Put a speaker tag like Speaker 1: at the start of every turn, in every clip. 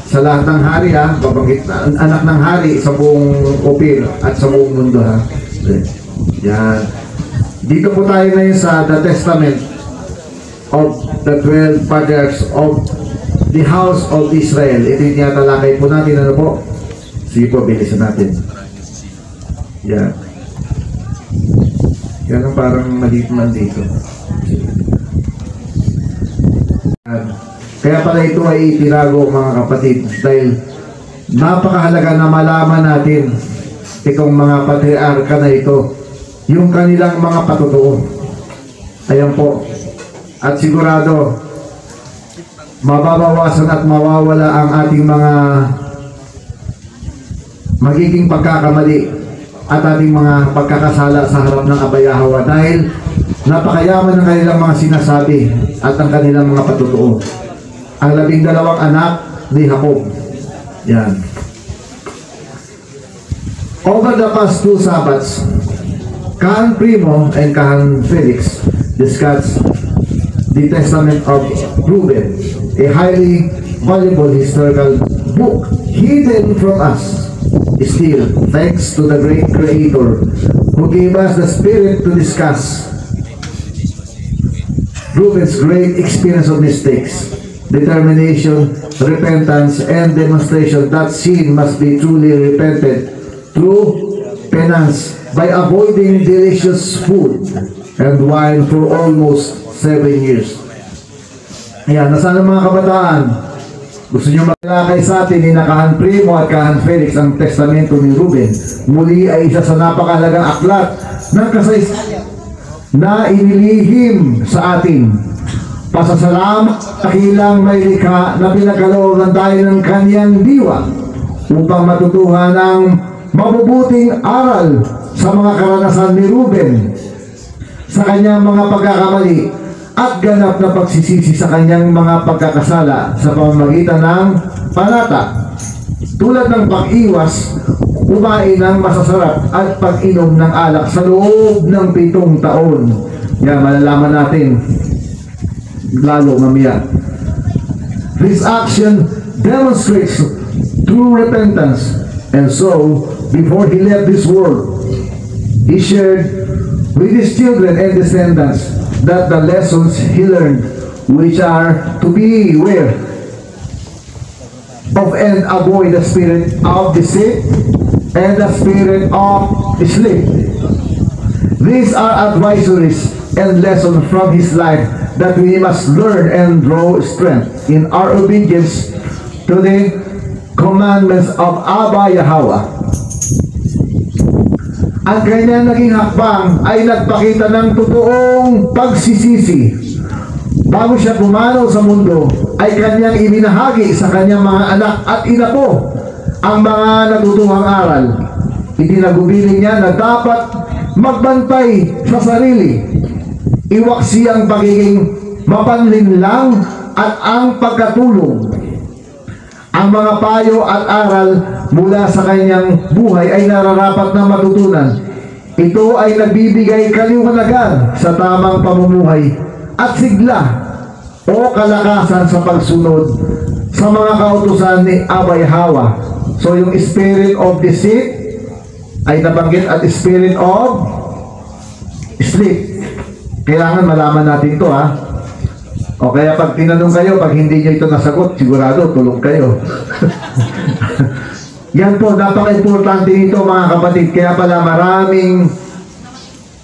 Speaker 1: Sa lahat ng hari ha, pabanggit na anak ng hari sa buong Opir at sa buong mundo ha. Yan. Dito po tayo ngayon sa The Testament of the 12 Patriarchs of the House of Israel. Ito yung tinatalakay po natin. Ano po? Sige po, bilisan natin. Yan. Yan ang parang maliit man dito. Kaya pala ito ay itinago mga kapatid dahil napakahalaga na malaman natin itong mga patriarka na ito, yung kanilang mga patutuo. Ayan po. At sigurado mababawasan at mawawala ang ating mga magiging pagkakamali at ating mga pagkakasala sa harap ng Abay Yahweh dahil napakayaman ng kanilang mga sinasabi at ang kanilang mga patutuo. Ang 12 anak ni Jacob. Yan. Over the past 2 Sabbats, Kahan Primo and Kahan Felix discussed the Testament of Reuben, a highly valuable historical book hidden from us. Still, thanks to the great Creator who gave us the spirit to discuss Reuben's great experience of mistakes, determination, repentance, and demonstration that sin must be truly repented through penance by avoiding delicious food and wine for almost 7 years. Ayan, nasaan ang mga kabataan? Gusto nyo makalakay sa atin ni Kahan Primo at Kahan Felix ang testamento ni Reuben. Muli ay isa sa napakahalagang aklat ng kasaysayan na inilihim sa atin. Pasasalamat sa kilang may likha na pinagkalooban tayo ng kanyang diwa upang matutuhan ang mabubuting aral sa mga karanasan ni Reuben sa kanyang mga pagkakamali at ganap na pagsisisi sa kanyang mga pagkakasala sa pamamagitan ng panata tulad ng pag-iwas, kumain ng masasarap at pag-inom ng alak sa loob ng 7 taon. Yan, malalaman natin lalo mamaya. This action demonstrates true repentance, and so before he left this world, he shared with his children and descendants that the lessons he learned, which are to beware of and avoid the spirit of deceit and the spirit of sleep. These are advisories and lessons from his life that we must learn and draw strength in our obedience to the commandments of Abba Yahweh. Ang kanyang naging hakbang ay nagpakita ng totoong pagsisisi. Bago siya pumanaw sa mundo, ay kanyang ibinahagi sa kanyang mga anak at inapo ang mga natutuhang aral. Itinagubilin niya na dapat magbantay sa sarili, iwaksi ang pagiging mapanlinlang at ang pagkatulong. Ang mga payo at aral mula sa kanyang buhay ay nararapat na matutunan. Ito ay nagbibigay kaliwanagan sa tamang pamumuhay at sigla o kalakasan sa pagsunod sa mga kautusan ni Abba Yahweh. So yung spirit of deceit ay nabanggit at spirit of sleep. Kailangan malaman natin ito ha. O kaya pag tinanong kayo, pag hindi nyo ito nasagot, sigurado tulog kayo. Yan po, napaka-importante nito mga kapatid. Kaya pala maraming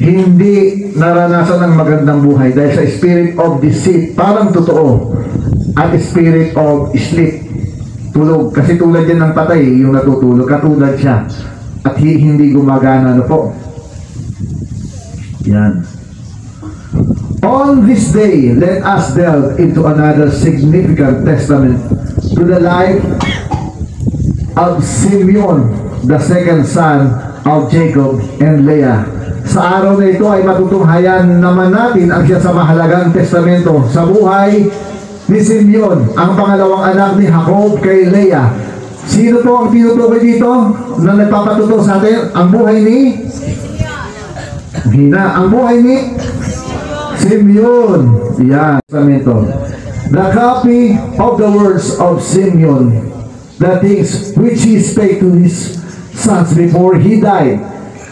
Speaker 1: hindi naranasan ng magandang buhay dahil sa spirit of deceit, parang totoo, at spirit of sleep, tulog. Kasi tulad yan ng patay, yung natutulog, katulad siya. At hindi gumagana, ano po. Yan. On this day, let us delve into another significant testament to the life of Simeon, the second son of Jacob and Leah. Sa araw na ito ay matutunghayan naman natin ang siya sa mahalagang testamento sa buhay ni Simeon, ang pangalawang anak ni Jacob kay Leah. Sino po ang tinutukoy dito na nagpapatuto sa atin? Ang buhay ni Hina. Ang buhay ni Simeon. Yan. Testamento. the copy of the words of Simeon, the things which he spake to his sons before he died,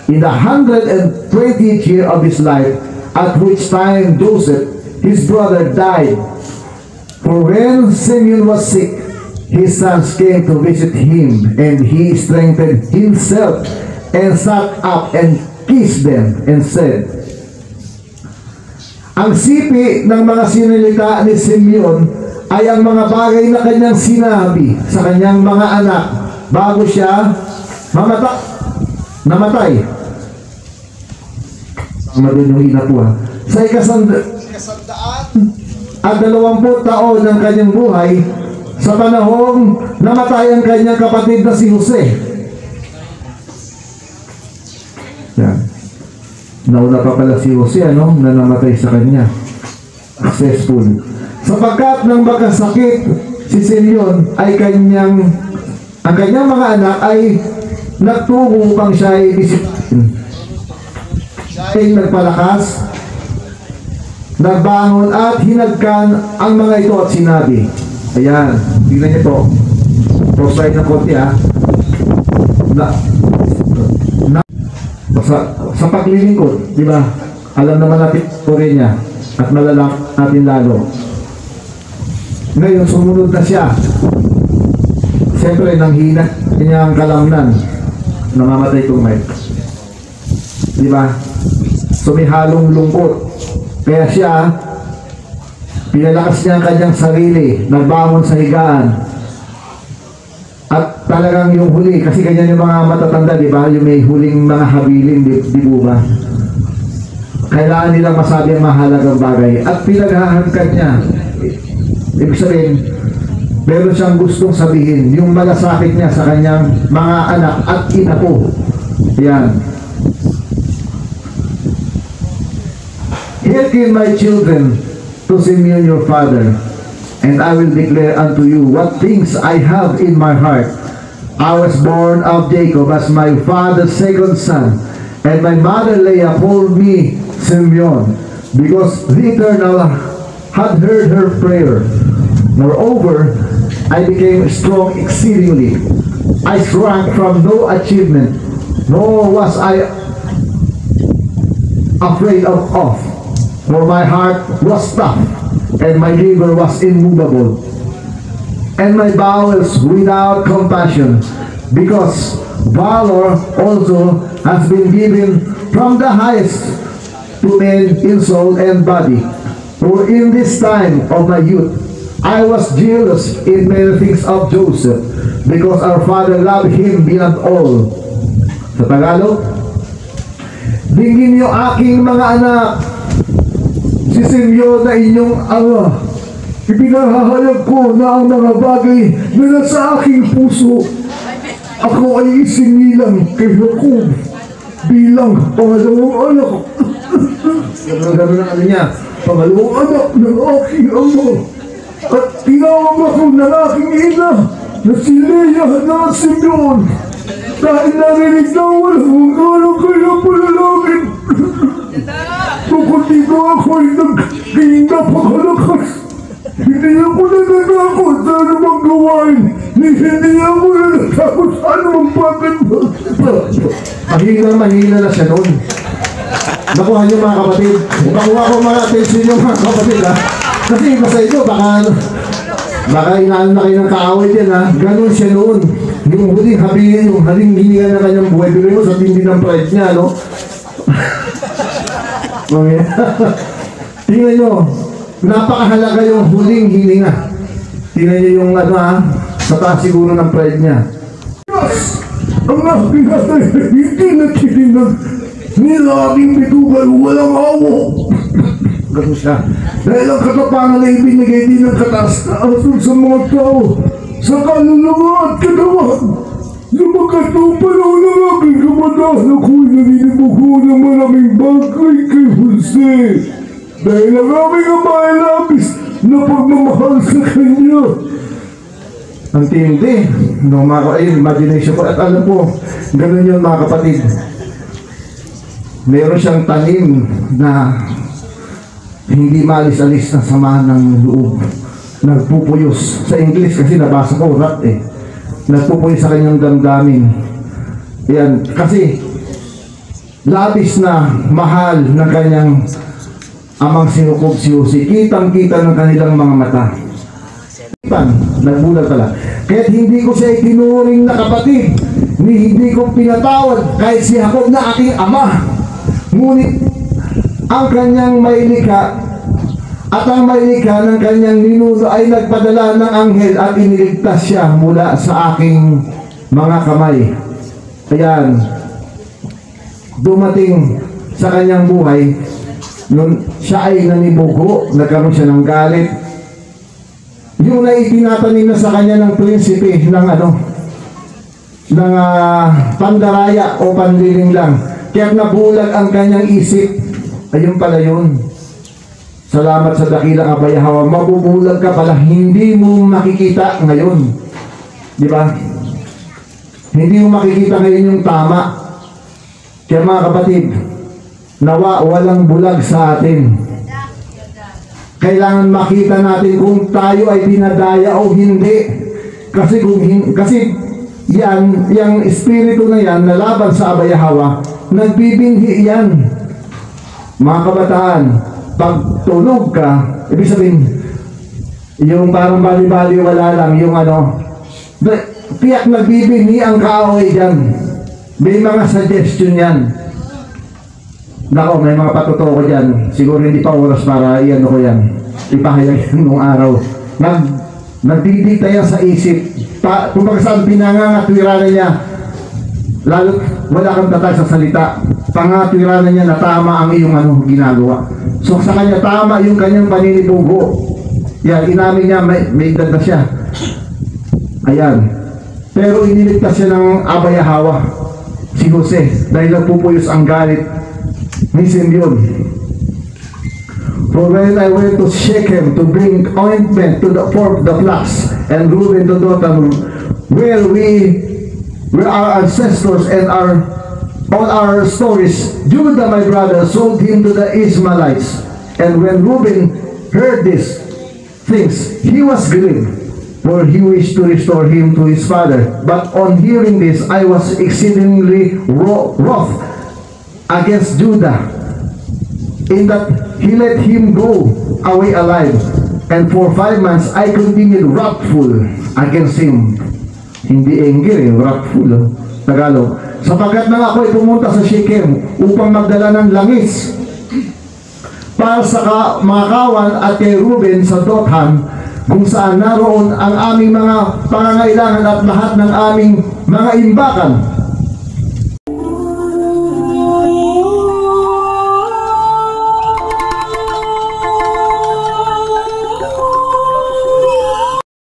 Speaker 1: in the 120th year of his life, at which time Joseph, his brother, died. For when Simeon was sick, his sons came to visit him, and he strengthened himself, and sat up and kissed them, and said, ang sipi ng mga sinilita ni Simeon ay ang mga bagay na kanyang sinabi sa kanyang mga anak bago siya namatay. Tama doon yung ina po, sa ikasandaan at 20 taon ng kanyang buhay, sa panahong namatay ang kanyang kapatid na si Jose. Yan. Nauna pa pala si Jose, na namatay sa kanya. Successful. Sapagkat nang magkasakit si Simeon ay ang kanyang mga anak ay nagtungo upang siya ay bisitahin. Siya ay nagpalakas, nagbangon at hinagkan ang mga ito at sinabi. Ayan, tingnan niyo to. Slide ng konti, sa paglilingkod, di ba? Alam naman natin story niya at malalang natin lalo. Ngayon, sumunod na siya. Siyempre, nanghina niya ang kalamnan. Namamatay itong Mike. Di ba? So, may halong lungkot. Kaya siya, pinalakas niya ang kanyang sarili, nagbangon sa higaan. At talagang yung huli, kasi ganyan yung mga matatanda, di ba? Yung may huling mga habilin, di ba? Kailangan nilang masabi ang mahalagang bagay. At pinaghahangkat niya. Ibig sabihin, meron siyang gustong sabihin, yung malasakit niya sa kanyang mga anak at ina po. Yan. Hearken, my children, to Simeon your father, and I will declare unto you what things I have in my heart. I was born of Jacob as my father's second son, and my mother Leah called me Simeon, because the Eternal had heard her prayer. Moreover, I became strong exceedingly. I shrank from no achievement, nor was I afraid of aught. For my heart was tough, and my liver was immovable, and my bowels without compassion, because valor also has been given from the highest to men in soul and body. For in this time of my youth, I was jealous in many things of Joseph, because our father loved him beyond all. Sa Tagalog, dinggin niyo aking mga anak, si Simeon na inyong ama. Ipinahahayag ko na ang mga bagay na nasa aking puso. Ako ay isingilang kay Jacob bilang pangalawang anak. Gano'n ang niya, pangalawang anak ng aking ama. At tinawag ako ng aking ina na si Leah na Simeon. Dahil narinig na walang mga kaya palalangin. Kung dito ako ay napakalakas, hindi ako natatakot sa anumang gawain, hindi ako natatakot sa anumang bagay. Mahina na siya noon. Nakuha niyo mga kapatid. Nakuha ko mga attention niyo mga kapatid, Kasi iba sa inyo, baka inaan na kayo ng kaaway yan, Ganon siya noon. Yung huling habihin, yung haling hininga na kanyang buhay, bigay mo sa tindi ng pride niya, Tingnan nyo, napakahalaga yung huling hininga. Tingnan nyo yung sa taas siguro ng pride niya. Yes! Ang aking hatay, hindi nagsitinag. Nila aking bitugan, walang awo. Ganun siya. Dahil ang katapangan na ibinigay din ng kataas-taasan sa mga tao, sa kaluluwa at katawan. Sapagkat noong panahon ng aking kabataan, ako'y naninibog ko ng maraming bagay kay Jose. Dahil ang aming ama ay labis na pagmamahal sa kanya. Ang tindi, imagination ko. At alam po, gano'n yun mga kapatid. Meron siyang tanim na hindi maalis-alis na samahan ng loob. nagpupuyos. Sa English kasi nabasa ko, rat eh. Nagpupuyos sa kanyang damdamin. Yan, kasi labis na mahal ng kanyang amang sinukob si Jose. Kitang-kita ng kanilang mga mata. Nagbulag pala. Kahit hindi ko siya itinuring na kapatid, hindi ko pinatawad kahit si Jacob na aking ama. Ngunit ang kanyang mailikha at ang mailikha ng kanyang ninuno ay nagpadala ng anghel at iniligtas siya mula sa aking mga kamay. Ayan, dumating sa kanyang buhay nung siya ay nanibugo, nagkaroon siya ng galit. Yung na itinatanim na sa kanya ng prinsipe ng ng pandaraya o panliling lang. Kaya nabulag ang kanyang isip. Ayun pala yun. Salamat sa dakilang abayahawa. Mabubulag ka pala. Hindi mo makikita ngayon. Di ba? Hindi mo makikita ngayon yung tama. Kaya mga kapatid, nawa walang bulag sa atin. Kailangan makita natin kung tayo ay dinadaya o hindi. Kasi yung espiritu na yan na laban sa abayahawa, nagbibinhi yan. Mga kabataan, pag tulog ka, ibig sabihin, yung parang bali-bali wala lang, yung tiyak nagbibinhi ang kaaway dyan. May mga suggestion yan. Nako, may mga patuto ko dyan. Siguro hindi pa oras para iano ko yan. Ipahayag yan nung araw. Nagdidikta yan sa isip. Kung saan pinangangatwiranan niya, lalo wala kang tatag sa salita, pangatwiranan niya na tama ang iyong ginagawa. So sa kanya tama yung kanyang paninibugo. Yan, inamin niya, may ganda siya. Ayan. Pero iniligtas siya ng abayahawa, si Jose, dahil nagpupuyos ang galit ni Simeon. For when I went to Shechem to bring ointment for the flocks, and Reuben to Dothan, where our ancestors and all our stories, Judah my brother sold him to the Ishmaelites. And when Reuben heard these things, he was grieved, for he wished to restore him to his father. But on hearing this, I was exceedingly wroth against Judah, in that he let him go away alive. And for 5 months I continued wrathful against him. Hindi angry, wrathful, Tagalog. Sapagkat nang ako'y pumunta sa Shechem upang magdala ng langis para sa mga kawan at kay Reuben sa Dothan, kung saan naroon ang aming mga pangangailangan at lahat ng aming mga imbakan.